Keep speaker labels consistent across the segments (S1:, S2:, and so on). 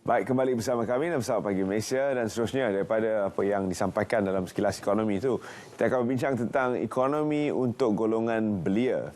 S1: Baik, kembali bersama kami dalam Sahabat Pagi Malaysia dan seterusnya daripada apa yang disampaikan dalam sekilas ekonomi itu. Kita akan berbincang tentang ekonomi untuk golongan belia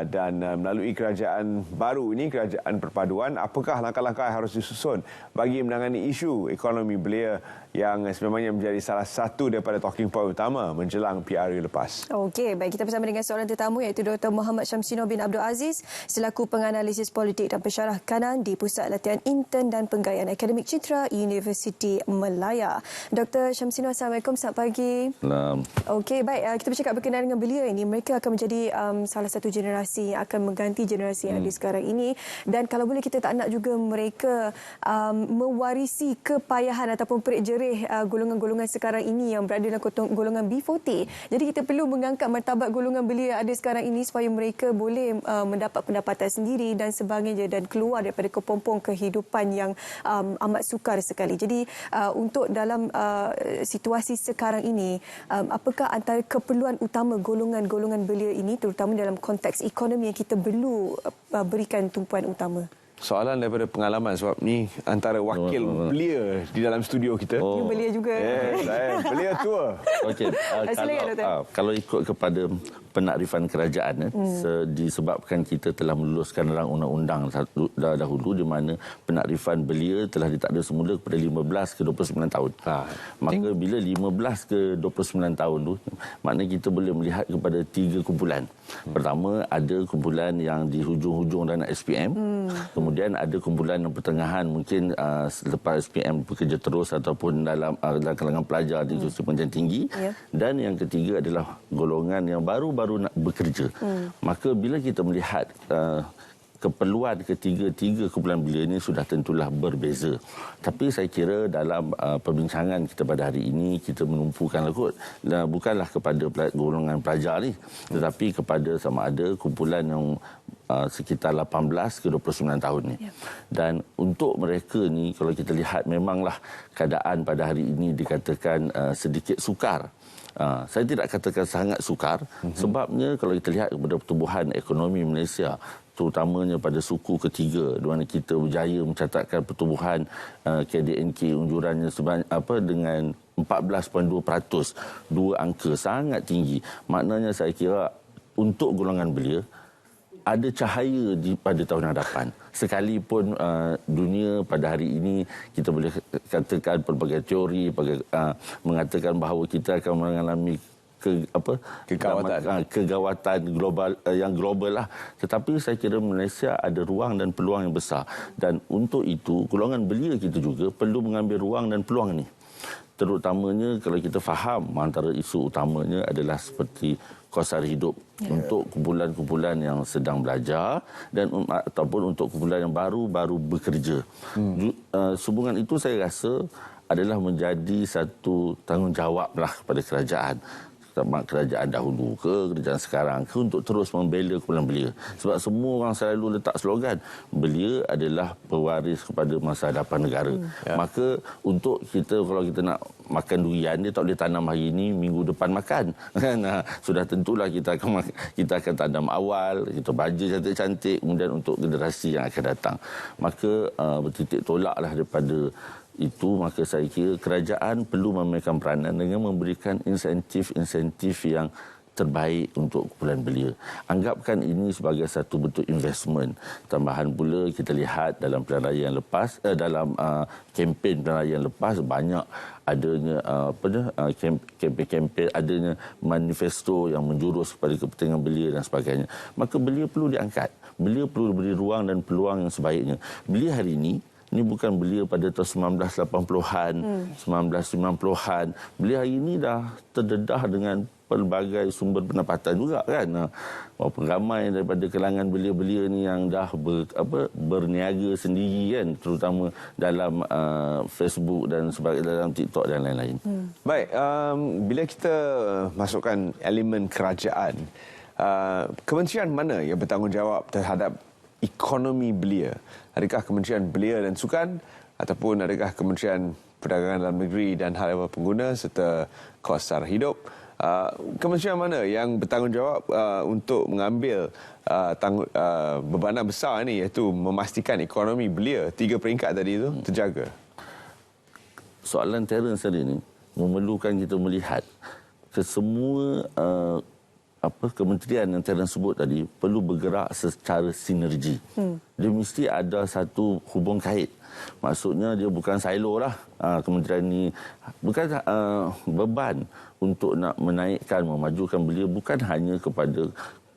S1: dan melalui kerajaan baru ini, kerajaan perpaduan, apakah langkah-langkah yang harus disusun bagi menangani isu ekonomi belia yang sebenarnya menjadi salah satu daripada talking point utama menjelang PRU lepas.
S2: Okey, baik, kita bersama dengan seorang tetamu iaitu Dr. Muhammad Syamsino bin Abdul Aziz selaku penganalisis politik dan pensyarah kanan di Pusat Latihan Intern dan Penggayaan Akademik Citra Universiti Melaya. Dr. Syamsino, Assalamualaikum, selamat pagi.
S3: Salam.
S2: Okey, baik, kita bercakap berkenaan dengan belia ini. Mereka akan menjadi salah satu generasi yang akan mengganti generasi yang ada sekarang ini, dan kalau boleh kita tak nak juga mereka mewarisi kepayahan ataupun perik jerih golongan-golongan sekarang ini yang berada dalam golongan B40. Jadi kita perlu mengangkat martabat golongan belia yang ada sekarang ini supaya mereka boleh mendapat pendapatan sendiri dan sebagainya dan keluar daripada kepompong kehidupan yang amat sukar sekali. Jadi untuk dalam situasi sekarang ini, apakah antara keperluan utama golongan-golongan belia ini terutama dalam konteks ekonomi yang kita perlu berikan tumpuan utama?
S1: Soalan daripada pengalaman sebab ni antara wakil belia di dalam studio kita.
S2: You belia juga.
S1: Belia tua.
S3: Okey, kalau ikut kepada penakrifan kerajaan disebabkan kita telah meluluskan rang undang-undang dahulu di mana penakrifan belia telah ditakdir semula kepada 15 ke 29 tahun. Maka bila 15 ke 29 tahun tu, maknanya kita boleh melihat kepada 3 kumpulan. Pertama, ada kumpulan yang di hujung-hujung dana SPM. Kemudian ada kumpulan yang pertengahan, mungkin selepas SPM bekerja terus ataupun dalam kalangan pelajar di institusi pendidikan tinggi. Dan yang ketiga adalah golongan yang baru nak bekerja. Maka bila kita melihat keperluan ketiga kumpulan belia ini sudah tentulah berbeza. Tapi saya kira dalam perbincangan kita pada hari ini, kita menumpukan bukanlah kepada golongan pelajar ni, tetapi kepada sama ada kumpulan yang sekitar 18 ke 29 tahun ni. Dan untuk mereka ni, kalau kita lihat memanglah keadaan pada hari ini dikatakan sedikit sukar. Saya tidak katakan sangat sukar, sebabnya kalau kita lihat kepada pertumbuhan ekonomi Malaysia, terutamanya pada suku ketiga di mana kita berjaya mencatatkan pertumbuhan KDNK unjurannya dengan 14.2%, dua angka sangat tinggi. Maknanya saya kira untuk golongan belia ada cahaya pada tahun hadapan. Sekalipun dunia pada hari ini kita boleh katakan pelbagai teori mengatakan bahawa kita akan mengalami kegawatan global yang global lah. Tetapi saya kira Malaysia ada ruang dan peluang yang besar. Dan untuk itu golongan belia kita juga perlu mengambil ruang dan peluang ni. Terutamanya kalau kita faham antara isu utamanya adalah seperti kos sara hidup untuk kumpulan-kumpulan yang sedang belajar dan ataupun untuk kumpulan yang baru bekerja. Sehubungan itu saya rasa adalah menjadi satu tanggungjawablah kepada kerajaan. Kerajaan dahulu ke kerajaan sekarang ke untuk terus membela kumpulan belia. Sebab semua orang selalu letak slogan belia adalah pewaris kepada masa hadapan negara. Maka untuk kita, kalau kita nak makan durian, dia tak boleh tanam hari ini, minggu depan makan. Sudah tentulah kita akan tanam awal, kita baja cantik-cantik kemudian untuk generasi yang akan datang. Maka bertitik tolaklah daripada itu, maka saya kira kerajaan perlu memainkan peranan dengan memberikan insentif-insentif yang terbaik untuk kumpulan belia. Anggapkan ini sebagai satu bentuk investment. Tambahan pula kita lihat dalam pilihan raya yang lepas, dalam kempen pilihan raya yang lepas, banyak adanya kempen adanya manifesto yang menjurus kepada kepentingan belia dan sebagainya. Maka belia perlu diangkat. Belia perlu diberi ruang dan peluang yang sebaiknya. Belia hari ini bukan belia pada tahun 1980-an, 1990-an. Belia hari ini dah terdedah dengan pelbagai sumber pendapatan juga kan. Ramai daripada kalangan belia-belia ni yang dah berniaga sendiri kan, terutama dalam Facebook dan sebagainya, dalam TikTok dan lain-lain.
S1: Baik, bila kita masukkan elemen kerajaan, kementerian mana yang bertanggungjawab terhadap ekonomi belia? Adakah Kementerian Belia dan Sukan ataupun adakah Kementerian Perdagangan Dalam Negeri dan Hal Ehwal Pengguna serta Kos Sara Hidup Kementerian mana yang bertanggungjawab untuk mengambil bebanan besar ni, iaitu memastikan ekonomi belia 3 peringkat tadi itu terjaga?
S3: Soalan Terence tadi ni memerlukan kita melihat ke semua kementerian yang Terence sebut tadi perlu bergerak secara sinergi. Dia mesti ada satu hubung kait. Maksudnya dia bukan silo lah. Kementerian ni bukan beban untuk nak menaikkan, memajukan belia bukan hanya kepada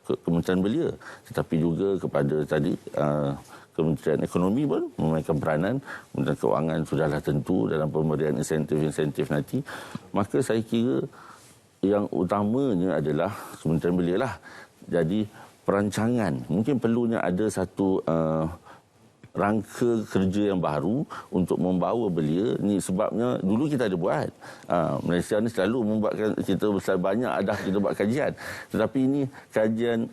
S3: Kementerian Belia, tetapi juga kepada tadi Kementerian Ekonomi pun memainkan peranan. Kementerian Kewangan sudahlah tentu dalam pemberian insentif-insentif nanti. Maka saya kira yang utamanya adalah Kementerian Belia lah. Jadi perancangan, mungkin perlunya ada satu rangka kerja yang baru untuk membawa belia ni. Sebabnya dulu kita ada buat, Malaysia ni selalu membuatkan, kita banyak kita buat kajian, tetapi ini kajian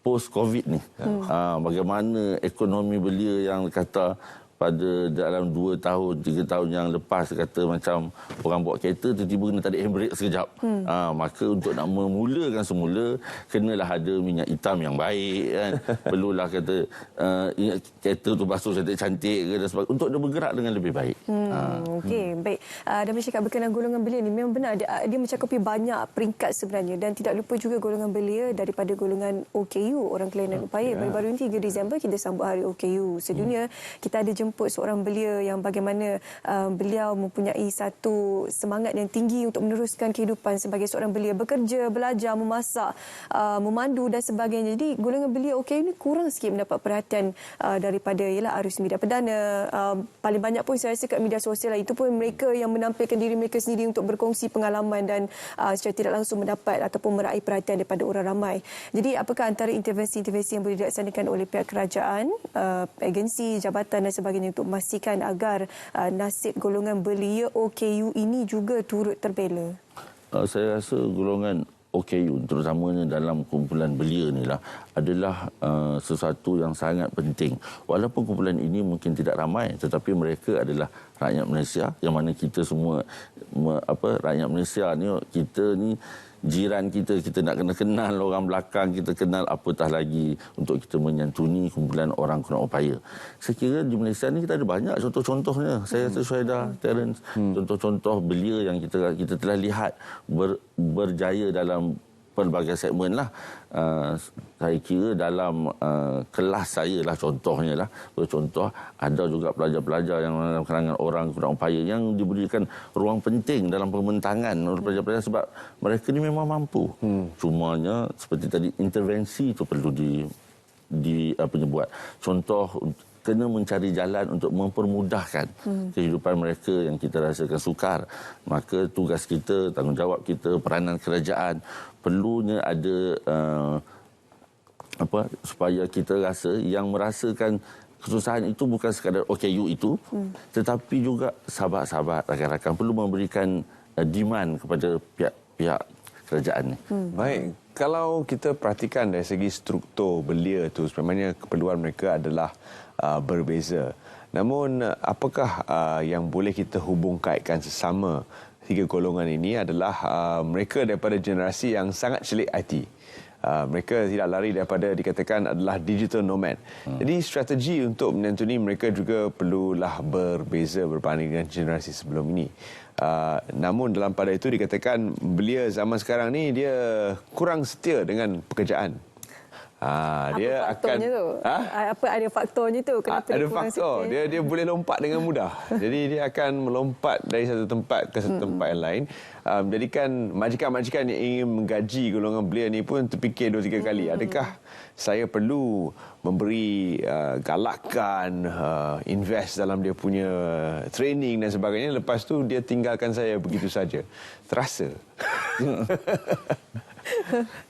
S3: post Covid ni. Bagaimana ekonomi belia yang kata pada dalam 2 tahun, 3 tahun yang lepas, kata macam orang bawa kereta tiba-tiba kena tarik handbrake sekejap. Maka untuk nak memulakan semula, kenalah ada minyak hitam yang baik kan. Perlulah kata kereta tu basuh cantik-cantik ke dan sebagainya, untuk dia bergerak dengan lebih baik.
S2: Okey, baik. Dan bercakap berkenaan golongan belia ni, memang benar dia mencakupi banyak peringkat sebenarnya, dan tidak lupa juga golongan belia daripada golongan OKU, Orang Kelainan Upaya. Baru-baru ini 3 Disember kita sambut Hari OKU sedunia. Kita ada jemput seorang belia yang bagaimana beliau mempunyai satu semangat yang tinggi untuk meneruskan kehidupan sebagai seorang belia, bekerja, belajar, memasak, memandu dan sebagainya. Jadi golongan belia OKU ni kurang sikit mendapat perhatian daripada arus media perdana. Paling banyak pun saya rasa kat media sosial lah. Itu pun mereka yang menampilkan diri mereka sendiri untuk berkongsi pengalaman dan secara tidak langsung mendapat ataupun meraih perhatian daripada orang ramai. Jadi apakah antara intervensi-intervensi yang boleh dilaksanakan oleh pihak kerajaan, agensi, jabatan dan sebagainya untuk memastikan agar nasib golongan belia OKU ini juga turut terbela?
S3: Saya rasa golongan OKU terutamanya dalam kumpulan belia ni lah adalah sesuatu yang sangat penting. Walaupun kumpulan ini mungkin tidak ramai, tetapi mereka adalah rakyat Malaysia, yang mana kita semua rakyat Malaysia ni, kita ni jiran kita nak kenal orang belakang, kita kenal, apatah lagi untuk kita menyantuni kumpulan orang kurang upaya. Saya kira di Malaysia ni kita ada banyak contoh-contohnya. Saya rasa Syuhaidah, Terence, contoh-contoh belia yang kita telah lihat berjaya dalam pelbagai segmen lah. Saya kira dalam kelas saya lah contohnya lah. Contoh, ada juga pelajar-pelajar yang dalam kalangan orang kurang upaya yang diberikan ruang penting dalam pembentangan oleh pelajar-pelajar sebab mereka ni memang mampu. Cumanya seperti tadi, intervensi itu perlu buat. Contoh, kena mencari jalan untuk mempermudahkan kehidupan mereka yang kita rasakan sukar. Maka tugas kita, tanggungjawab kita, peranan kerajaan perlunya ada supaya kita rasa yang merasakan kesusahan itu bukan sekadar OKU itu, tetapi juga sahabat-sahabat, rakan-rakan perlu memberikan demand kepada pihak kerajaan ni.
S1: Baik, kalau kita perhatikan dari segi struktur belia tu, sebenarnya keperluan mereka adalah berbeza. Namun apakah yang boleh kita hubung kaitkan sesama 3 golongan ini adalah mereka daripada generasi yang sangat celik IT. Mereka tidak lari daripada dikatakan adalah digital nomad. Jadi strategi untuk menyantuni mereka juga perlulah berbeza berbanding dengan generasi sebelum ini. Namun dalam pada itu dikatakan belia zaman sekarang ni dia kurang setia dengan pekerjaan. Dia
S2: faktornya
S1: akan
S2: tu? Apa ada faktornya tu? Kenapa
S1: ada faktor. Dia boleh lompat dengan mudah. Jadi dia akan melompat dari satu tempat ke satu tempat yang lain. Jadikan majikan-majikan yang ingin menggaji golongan belia ni pun terfikir 2-3 kali. Adakah saya perlu memberi galakan, invest dalam dia punya training dan sebagainya. Lepas tu dia tinggalkan saya begitu saja. Terasa.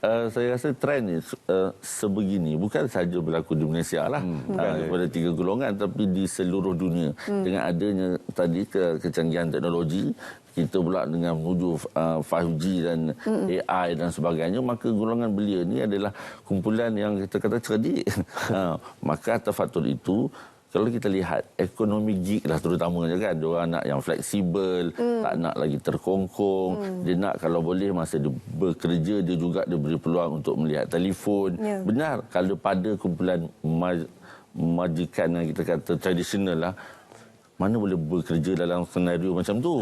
S3: Saya rasa trend ni sebegini bukan saja berlaku di Malaysia lah, pada 3 golongan, tapi di seluruh dunia. Dengan adanya tadi kecanggihan teknologi, kita pula dengan menuju 5G dan AI dan sebagainya, maka golongan belia ni adalah kumpulan yang kita kata cerdik. Maka atas faktor itu, kalau kita lihat ekonomi gig lah terutamanya kan, dia orang nak yang fleksibel, tak nak lagi terkongkong, dia nak kalau boleh masa dia bekerja dia juga diberi peluang untuk melihat telefon. Benar, kalau pada kumpulan majikan yang kita kata tradisional lah, mana boleh bekerja dalam senario macam tu.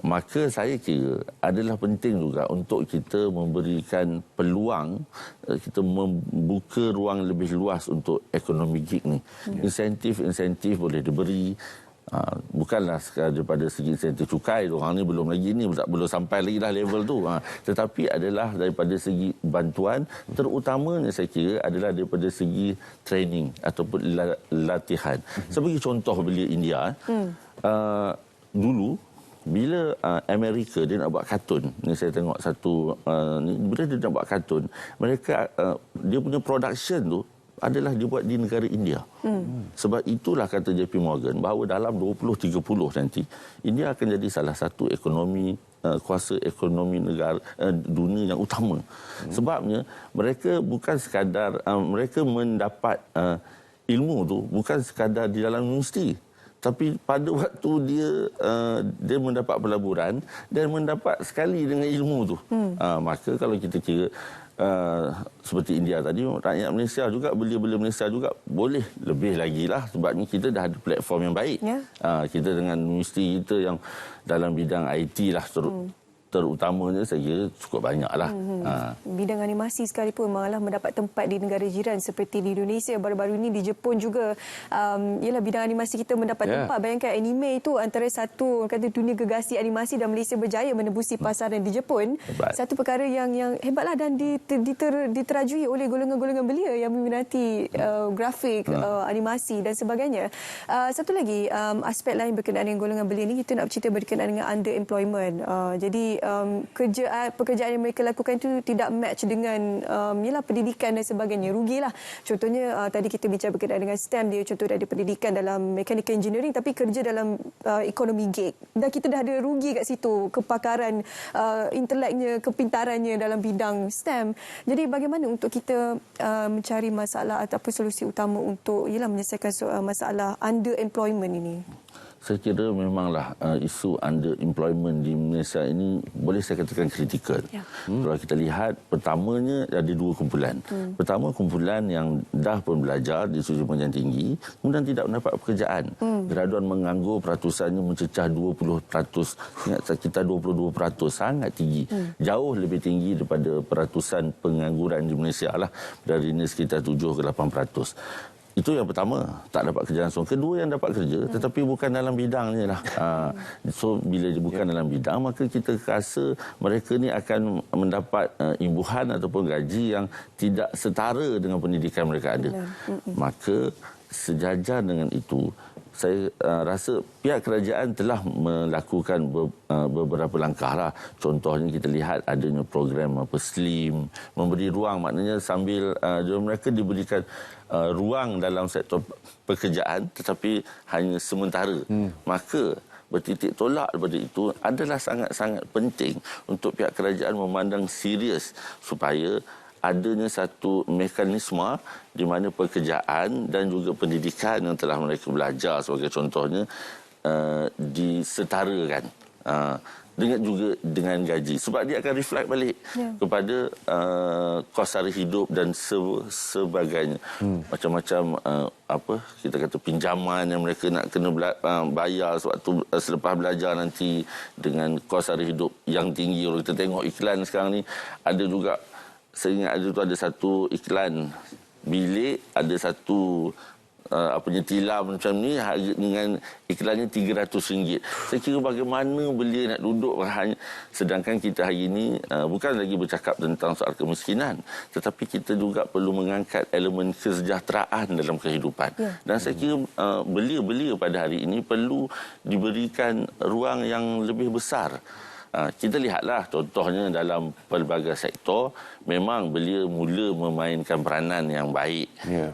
S3: Maka saya kira adalah penting juga untuk kita memberikan peluang, kita membuka ruang lebih luas untuk ekonomi gig ni. Insentif boleh diberi. Bukanlah sekadar daripada segi insentif cukai, orang ni belum lagi ni, belum sampai lagi dah level tu. Tetapi adalah daripada segi bantuan, terutamanya saya kira adalah daripada segi training ataupun latihan. Sebagai contoh belia India, dulu bila Amerika dia nak buat kartun, ni saya tengok satu bila dia nak buat kartun, mereka dia punya production tu adalah dibuat di negara India. Sebab itulah kata JP Morgan bahawa dalam 2030 nanti India akan jadi salah satu ekonomi kuasa ekonomi negara dunia yang utama. Sebabnya mereka bukan sekadar mereka mendapat ilmu tu bukan sekadar di dalam universiti, tapi pada waktu dia mendapat pelaburan dan mendapat sekali dengan ilmu tu. Maka kalau kita kira seperti India tadi, rakyat Malaysia juga, belia-belia Malaysia juga boleh lebih lagi lah, sebabnya kita dah ada platform yang baik. Kita dengan universiti kita yang dalam bidang IT lah terutamanya, saya kira cukup banyak lah.
S2: Bidang animasi sekalipun malah mendapat tempat di negara jiran seperti di Indonesia. Baru-baru ini di Jepun juga ialah bidang animasi kita mendapat tempat. Bayangkan anime itu antara satu kata dunia gegasi animasi, dan Malaysia berjaya menembusi pasaran di Jepun. Satu perkara yang hebatlah, dan diterajui oleh golongan-golongan belia yang meminati grafik, animasi dan sebagainya. Satu lagi aspek lain berkenaan dengan golongan belia ni, kita nak bercerita berkenaan dengan underemployment. Jadi pekerjaan yang mereka lakukan itu tidak match dengan pendidikan dan sebagainya. Rugilah. Contohnya tadi kita bincang berkenaan dengan STEM, dia contoh ada pendidikan dalam mechanical engineering tapi kerja dalam ekonomi gig. Dan kita dah ada rugi kat situ, kepakaran inteleknya, kepintarannya dalam bidang STEM. Jadi bagaimana untuk kita mencari masalah ataupun solusi utama untuk menyelesaikan masalah underemployment ini?
S3: Saya kira memanglah isu underemployment di Malaysia ini boleh saya katakan kritikal. Kalau kita lihat, pertamanya ada dua kumpulan. Pertama, kumpulan yang dah pun belajar di institusi pendidikan tinggi kemudian tidak mendapat pekerjaan. Graduan menganggur peratusannya mencecah 20%. Ingat kita 22%, sangat tinggi. Jauh lebih tinggi daripada peratusan pengangguran di Malaysia lah, dari ini sekitar 7 ke 8%. Itu yang pertama, tak dapat kerja langsung. Kedua, yang dapat kerja tetapi bukan dalam bidangnya lah. So bila dia bukan dalam bidang, maka kita rasa mereka ni akan mendapat imbuhan ataupun gaji yang tidak setara dengan pendidikan mereka ada. Maka sejajar dengan itu, saya rasa pihak kerajaan telah melakukan beberapa langkah lah. Contohnya kita lihat adanya program SLIM, memberi ruang, maknanya sambil mereka diberikan ruang dalam sektor pekerjaan tetapi hanya sementara. Maka bertitik tolak daripada itu adalah sangat-sangat penting untuk pihak kerajaan memandang serius supaya adanya satu mekanisme di mana pekerjaan dan juga pendidikan yang telah mereka belajar sebagai contohnya disetarakan dengan gaji, sebab dia akan reflect balik kepada kos sara hidup dan sebagainya. Macam-macam kita kata pinjaman yang mereka nak kena bayar sewaktu selepas belajar nanti, dengan kos sara hidup yang tinggi. Kalau kita tengok iklan sekarang ni, ada juga, saya ingat ada satu iklan bilik, ada satu tilam macam ni, dengan iklannya RM300. Saya kira bagaimana belia nak duduk hanya, sedangkan kita hari ini bukan lagi bercakap tentang soal kemiskinan, tetapi kita juga perlu mengangkat elemen kesejahteraan dalam kehidupan. Dan saya kira belia-belia pada hari ini perlu diberikan ruang yang lebih besar. Kita lihatlah contohnya dalam pelbagai sektor, memang belia mula memainkan peranan yang baik.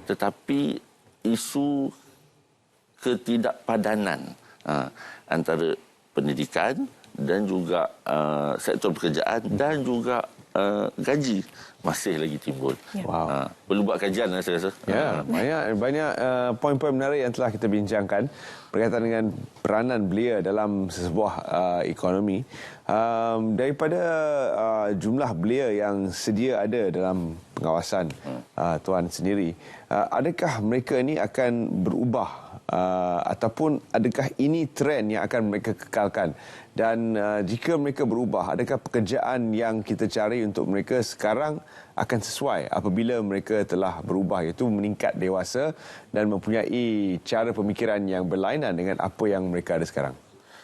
S3: Tetapi isu ketidakpadanan antara pendidikan dan juga sektor pekerjaan dan juga gaji masih lagi timbul.
S1: Wow.
S3: Perlu buat kajian saya rasa.
S1: Ya, banyak poin-poin menarik yang telah kita bincangkan berkaitan dengan peranan belia dalam sebuah ekonomi. Daripada jumlah belia yang sedia ada dalam pengawasan tuan sendiri, adakah mereka ini akan berubah ataupun adakah ini trend yang akan mereka kekalkan? Dan jika mereka berubah, adakah pekerjaan yang kita cari untuk mereka sekarang akan sesuai apabila mereka telah berubah, iaitu meningkat dewasa dan mempunyai cara pemikiran yang berlainan dengan apa yang mereka ada sekarang?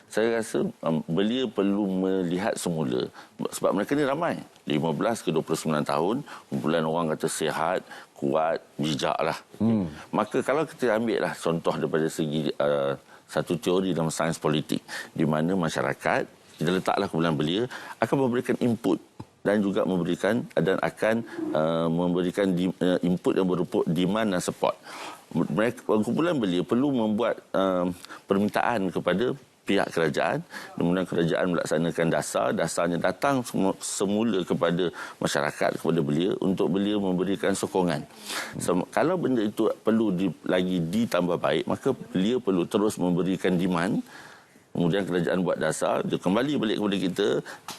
S3: Saya rasa belia perlu melihat semula. Sebab mereka ni ramai. 15 ke 29 tahun. Kumpulan orang kata sihat, kuat, bijak lah. Maka kalau kita ambil lah contoh daripada segi satu teori dalam sains politik, di mana masyarakat, kita letaklah kumpulan belia, akan memberikan input dan juga memberikan dan akan memberikan input yang berupa demand dan support. Kumpulan belia perlu membuat permintaan kepada pihak kerajaan, kemudian kerajaan melaksanakan dasarnya datang semula kepada masyarakat, kepada belia untuk belia memberikan sokongan. Kalau benda itu perlu lagi ditambah baik, maka belia perlu terus memberikan demand, kemudian kerajaan buat dasar, dia kembali balik kepada kita,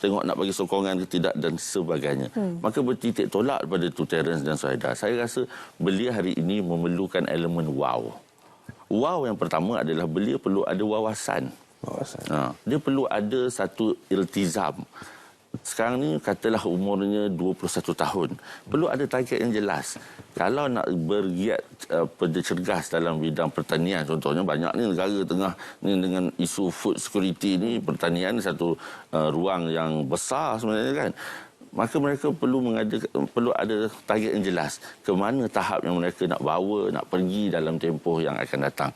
S3: tengok nak bagi sokongan ke tidak dan sebagainya. Maka bertitik tolak daripada tu Terence dan Suhaida. Saya rasa belia hari ini memerlukan elemen wow. Wow yang pertama adalah belia perlu ada wawasan. Dia perlu ada satu iltizam. Sekarang ni katalah umurnya 21 tahun. Perlu ada target yang jelas. Kalau nak bergiat cergas dalam bidang pertanian, contohnya banyak ni negara tengah ni dengan isu food security ni, pertanian satu ruang yang besar sebenarnya kan. Maka mereka perlu ada target yang jelas. Ke mana tahap yang mereka nak bawa, nak pergi dalam tempoh yang akan datang.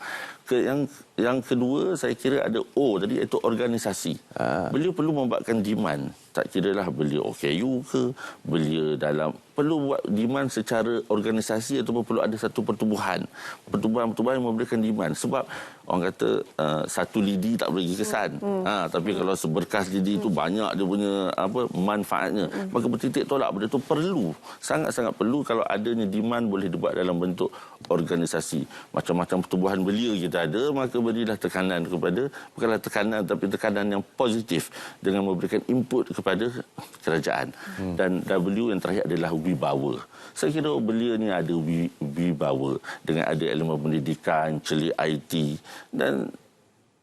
S3: Yang kedua, saya kira ada O tadi, iaitu organisasi. Beliau perlu membuatkan demand. Tak kiralah beliau OKU ke, beliau dalam perlu buat demand secara organisasi ataupun perlu ada satu pertubuhan yang memberikan demand. Sebab orang kata satu lidi tak bagi kesan. Tapi kalau seberkas lidi itu banyak dia punya manfaatnya. Maka bertitik tolak benda itu perlu. Sangat-sangat perlu. Kalau adanya demand boleh dibuat dalam bentuk organisasi. Macam-macam pertubuhan belia kita ada, maka berilah tekanan kepada, bukanlah tekanan tapi tekanan yang positif dengan memberikan input kepada kerajaan. Dan W yang terakhir adalah wibawa. Saya kira belia ni ada wibawa dengan ada elemen pendidikan, celik IT, dan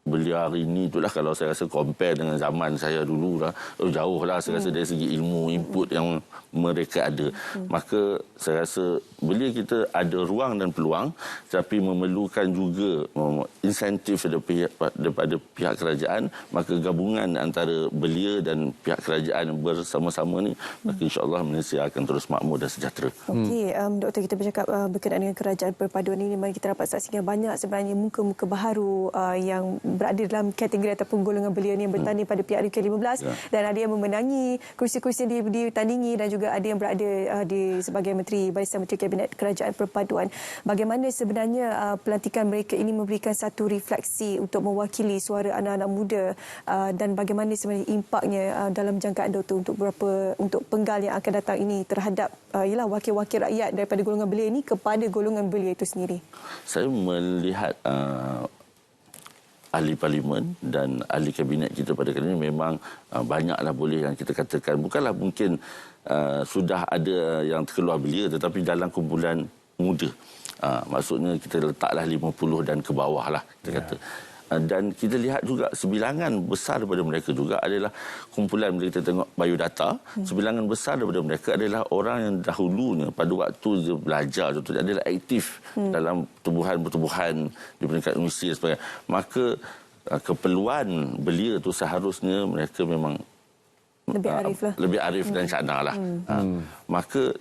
S3: belia hari ini itulah kalau saya rasa compare dengan zaman saya dulu lah, jauh lah saya rasa dari segi ilmu, input yang mereka ada. Maka saya rasa belia kita ada ruang dan peluang, tapi memerlukan juga insentif daripada pihak kerajaan. Maka gabungan antara belia dan pihak kerajaan bersama-sama ni, maka insyaAllah Malaysia akan terus makmur dan sejahtera.
S2: Okey, Doktor, kita bercakap berkenaan dengan kerajaan perpaduan ini, mari kita dapat saksikan banyak sebenarnya muka-muka baharu yang berada dalam kategori ataupun golongan belia ni yang bertanding pada Piala ke-15 dan ada yang memenangi kursi-kursi yang ditandingi dan juga ada yang berada di sebagai Menteri Barisan Menteri Kabinet Kerajaan Perpaduan. Bagaimana sebenarnya pelantikan mereka ini memberikan satu refleksi untuk mewakili suara anak-anak muda dan bagaimana sebenarnya impaknya dalam jangkaan Doktor untuk penggal yang akan datang ini terhadap ialah wakil-wakil rakyat daripada golongan belia ini kepada golongan belia itu sendiri?
S3: Saya melihat ahli parlimen dan ahli kabinet kita pada kali ini memang banyaklah boleh yang kita katakan, bukanlah mungkin sudah ada yang terkeluar belia, tetapi dalam kumpulan muda. Maksudnya kita letaklah 50 dan ke bawah lah kita kata. Dan kita lihat juga sebilangan besar daripada mereka juga adalah kumpulan, bila kita tengok biodata, sebilangan besar daripada mereka adalah orang yang dahulunya pada waktu dia belajar contohnya adalah aktif dalam pertubuhan di peringkat universiti dan sebagainya. Maka keperluan belia itu seharusnya mereka memang lebih arif dan cadar lah. Maka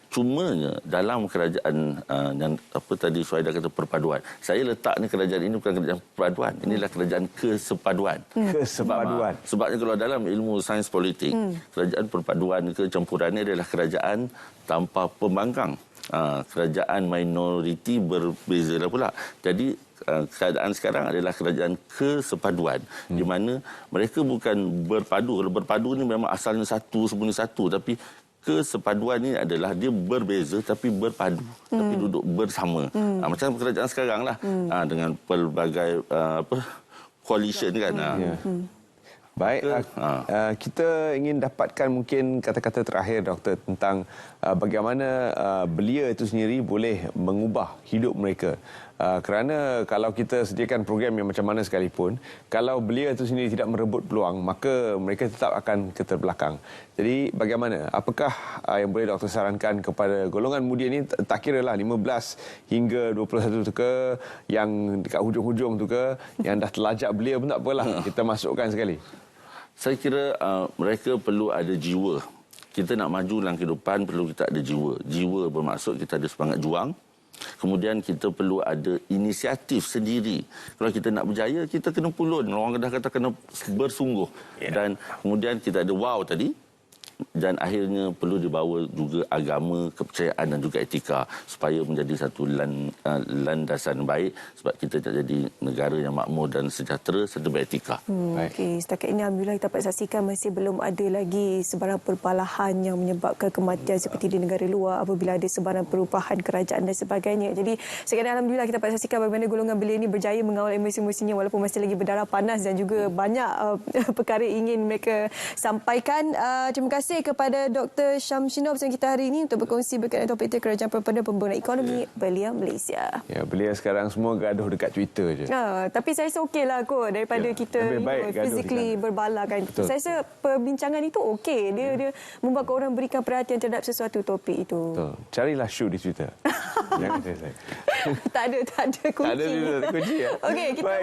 S3: cumanya dalam kerajaan yang apa tadi Suhaida kata perpaduan, saya letaknya kerajaan ini bukan kerajaan perpaduan, inilah kerajaan kesepaduan.
S1: Kesepaduan.
S3: Sebabnya kalau dalam ilmu sains politik, kerajaan perpaduan kecampurannya adalah kerajaan tanpa pembangkang. Kerajaan minoriti berbeza pula. Jadi keadaan sekarang adalah kerajaan kesepaduan, di mana mereka bukan berpadu. Kalau berpadu ni memang asalnya satu, semuanya satu, tapi kesepaduan ni adalah dia berbeza tapi berpadu, tapi duduk bersama. Macam kerajaan sekarang lah, dengan pelbagai coalition kan.
S1: Baik, kita ingin dapatkan mungkin kata-kata terakhir Doktor tentang bagaimana belia itu sendiri boleh mengubah hidup mereka. Kerana kalau kita sediakan program yang macam mana sekalipun, kalau belia itu sendiri tidak merebut peluang, maka mereka tetap akan keterbelakang. Jadi bagaimana? Apakah yang boleh Doktor sarankan kepada golongan muda ini, tak kira lah 15 hingga 21 tu ke, yang dekat hujung-hujung tu ke, yang dah terlajak belia pun tak apalah, kita masukkan sekali.
S3: Saya kira mereka perlu ada jiwa. Kita nak maju dalam kehidupan, perlu kita ada jiwa. Jiwa bermaksud kita ada semangat juang. Kemudian kita perlu ada inisiatif sendiri. Kalau kita nak berjaya, kita kena pulun. Orang dah kata kena bersungguh. Dan kemudian kita ada wow tadi. Dan akhirnya perlu dibawa juga agama, kepercayaan dan juga etika supaya menjadi satu landasan baik, sebab kita nak jadi negara yang makmur dan sejahtera serta beretika.
S2: Okey, setakat ini alhamdulillah kita dapat saksikan masih belum ada lagi sebarang perbalahan yang menyebabkan kematian seperti di negara luar apabila ada sebarang perubahan kerajaan dan sebagainya. Jadi sekarang alhamdulillah kita dapat saksikan bagaimana golongan belia ini berjaya mengawal emisi-emisinya walaupun masih lagi berdarah panas dan juga banyak perkara ingin mereka sampaikan. Terima kasih kepada Dr. Syamsuddin bersama kita hari ini untuk berkongsi berkaitan topik itu Kerajaan Pembangunan Pembangunan Ekonomi Belia Malaysia.
S1: Ya, belia sekarang semua gaduh dekat Twitter je.
S2: Tapi saya rasa okeylah kot daripada kita physically berbala kan. Saya rasa perbincangan itu okey. Dia membuat orang berikan perhatian terhadap sesuatu topik itu.
S1: Betul. Carilah Shu di Twitter. Jangan saya.
S2: Tak ada kunci.
S1: Tak ada kunci ya.
S2: Okey, kita